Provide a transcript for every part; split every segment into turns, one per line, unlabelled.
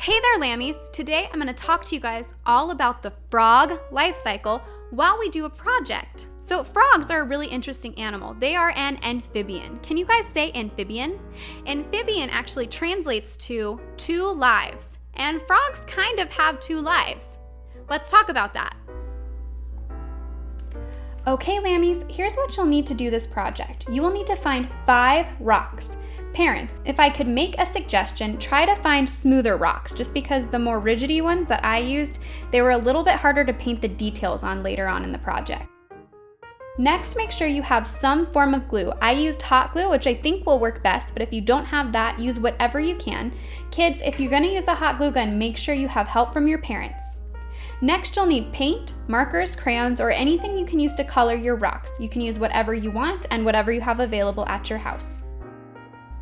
Hey there, Lammies! Today I'm going to talk to you guys all about the frog life cycle while we do a project. So frogs are a really interesting animal. They are an amphibian. Can you guys say amphibian? Amphibian actually translates to two lives, and frogs kind of have two lives. Let's talk about that. Okay, Lammies, here's what you'll need to do this project. You will need to find 5 rocks. Parents, if I could make a suggestion, try to find smoother rocks, just because the more rigidy ones that I used, they were a little bit harder to paint the details on later on in the project. Next, make sure you have some form of glue. I used hot glue, which I think will work best, but if you don't have that, use whatever you can. Kids, if you're gonna use a hot glue gun, make sure you have help from your parents. Next, you'll need paint, markers, crayons, or anything you can use to color your rocks. You can use whatever you want and whatever you have available at your house.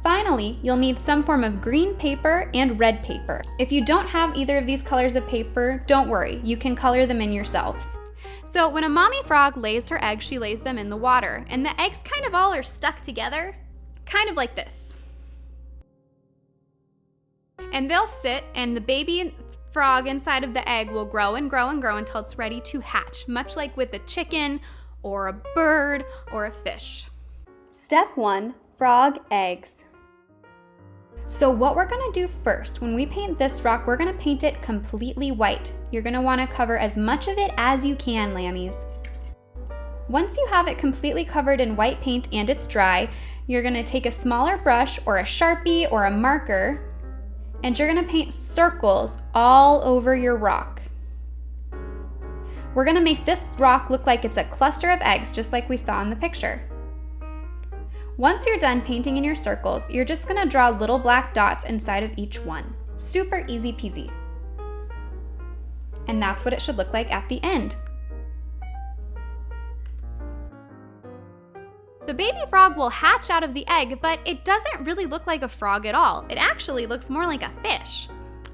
Finally, you'll need some form of green paper and red paper. If you don't have either of these colors of paper, don't worry, you can color them in yourselves. So when a mommy frog lays her eggs, she lays them in the water, and the eggs kind of all are stuck together, kind of like this. And they'll sit, and the baby frog inside of the egg will grow and grow and grow until it's ready to hatch, much like with a chicken or a bird or a fish. Step 1, frog eggs. So what we're gonna do first, when we paint this rock, we're gonna paint it completely white. You're gonna wanna cover as much of it as you can, Lammies. Once you have it completely covered in white paint and it's dry, you're gonna take a smaller brush or a Sharpie or a marker, and you're gonna paint circles all over your rock. We're gonna make this rock look like it's a cluster of eggs, just like we saw in the picture. Once you're done painting in your circles, you're just gonna draw little black dots inside of each one. Super easy peasy. And that's what it should look like at the end. The baby frog will hatch out of the egg, but it doesn't really look like a frog at all. It actually looks more like a fish.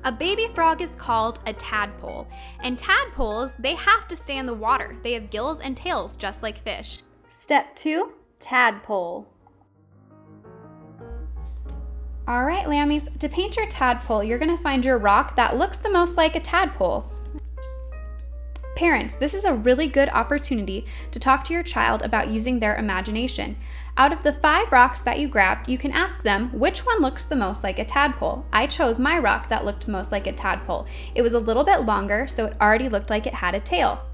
A baby frog is called a tadpole, and tadpoles, they have to stay in the water. They have gills and tails just like fish. Step 2, tadpole. All right, Lammies, to paint your tadpole, you're gonna find your rock that looks the most like a tadpole. Parents, this is a really good opportunity to talk to your child about using their imagination. Out of the 5 rocks that you grabbed, you can ask them which one looks the most like a tadpole. I chose my rock that looked most like a tadpole. It was a little bit longer, so it already looked like it had a tail.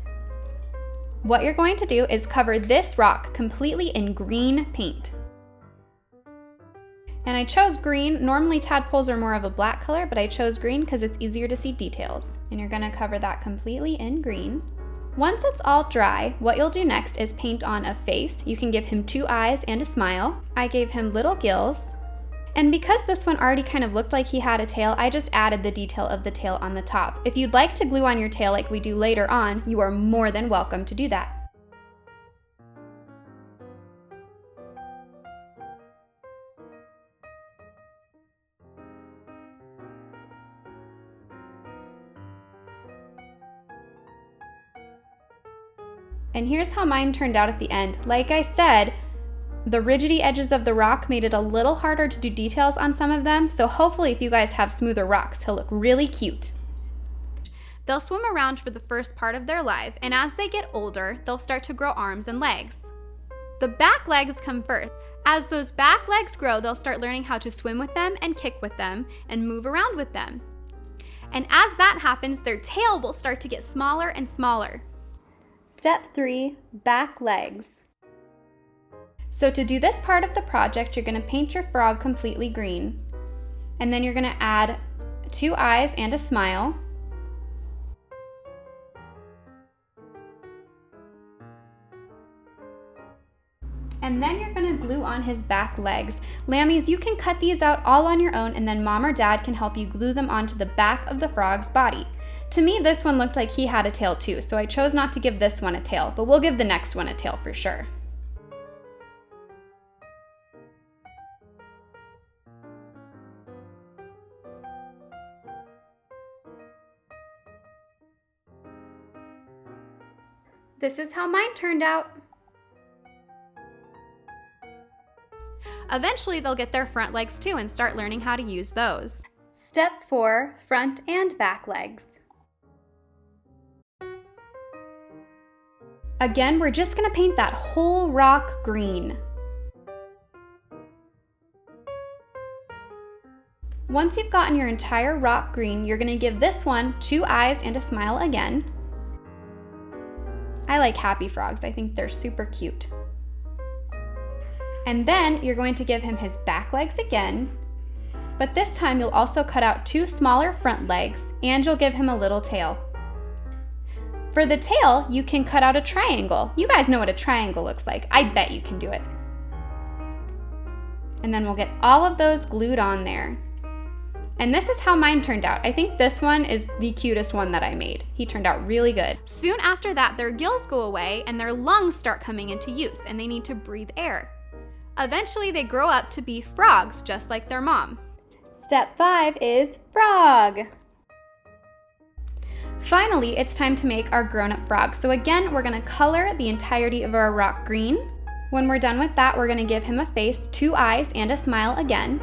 What you're going to do is cover this rock completely in green paint. And I chose green. Normally tadpoles are more of a black color, but I chose green because it's easier to see details. And you're gonna cover that completely in green. Once it's all dry, what you'll do next is paint on a face. You can give him 2 eyes and a smile. I gave him little gills. And because this one already kind of looked like he had a tail, I just added the detail of the tail on the top. If you'd like to glue on your tail like we do later on, you are more than welcome to do that. And here's how mine turned out at the end. Like I said, the rigidy edges of the rock made it a little harder to do details on some of them, so hopefully if you guys have smoother rocks, he'll look really cute. They'll swim around for the first part of their life, and as they get older, they'll start to grow arms and legs. The back legs come first. As those back legs grow, they'll start learning how to swim with them and kick with them and move around with them. And as that happens, their tail will start to get smaller and smaller. Step 3, back legs. So to do this part of the project, you're gonna paint your frog completely green. And then you're gonna add 2 eyes and a smile. And then you're gonna glue on his back legs. Lammies, you can cut these out all on your own, and then mom or dad can help you glue them onto the back of the frog's body. To me, this one looked like he had a tail too, so I chose not to give this one a tail, but we'll give the next one a tail for sure. This is how mine turned out. Eventually, they'll get their front legs too and start learning how to use those. Step 4, front and back legs. Again, we're just going to paint that whole rock green. Once you've gotten your entire rock green, you're going to give this one 2 eyes and a smile again. I like happy frogs. I think they're super cute. And then you're going to give him his back legs again, but this time you'll also cut out 2 smaller front legs and you'll give him a little tail. For the tail, you can cut out a triangle. You guys know what a triangle looks like. I bet you can do it. And then we'll get all of those glued on there. And this is how mine turned out. I think this one is the cutest one that I made. He turned out really good. Soon after that, their gills go away and their lungs start coming into use and they need to breathe air. Eventually, they grow up to be frogs, just like their mom. Step 5 is frog. Finally, it's time to make our grown-up frog. So again, we're gonna color the entirety of our rock green. When we're done with that, we're gonna give him a face, 2 eyes, and a smile again.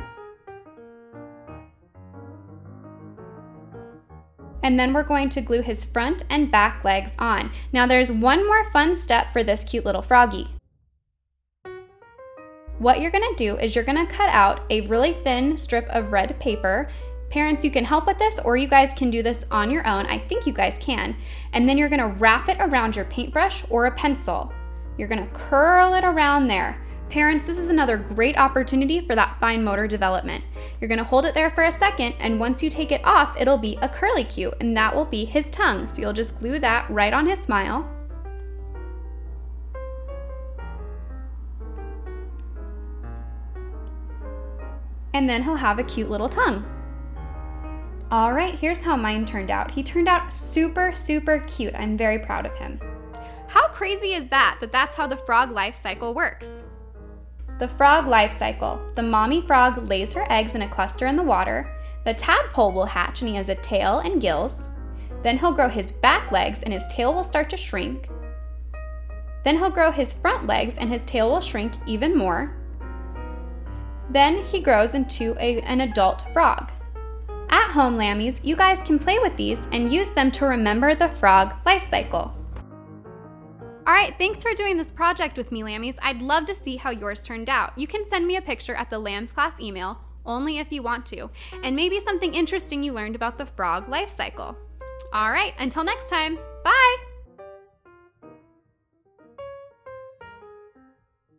And then we're going to glue his front and back legs on. Now there's one more fun step for this cute little froggy. What you're gonna do is you're gonna cut out a really thin strip of red paper. Parents, you can help with this or you guys can do this on your own. I think you guys can. And then you're gonna wrap it around your paintbrush or a pencil. You're gonna curl it around there. Parents, this is another great opportunity for that fine motor development. You're gonna hold it there for a second, and once you take it off, it'll be a curlicue, and that will be his tongue. So you'll just glue that right on his smile. And then he'll have a cute little tongue. All right, here's how mine turned out. He turned out super, super cute. I'm very proud of him. How crazy is that that's how the frog life cycle works? The frog life cycle. The mommy frog lays her eggs in a cluster in the water. The tadpole will hatch and he has a tail and gills. Then he'll grow his back legs and his tail will start to shrink. Then he'll grow his front legs and his tail will shrink even more. Then he grows into an adult frog. At home, Lammies, you guys can play with these and use them to remember the frog life cycle. All right, thanks for doing this project with me, Lammies. I'd love to see how yours turned out. You can send me a picture at the Lambs class email, only if you want to, and maybe something interesting you learned about the frog life cycle. All right, until next time, bye!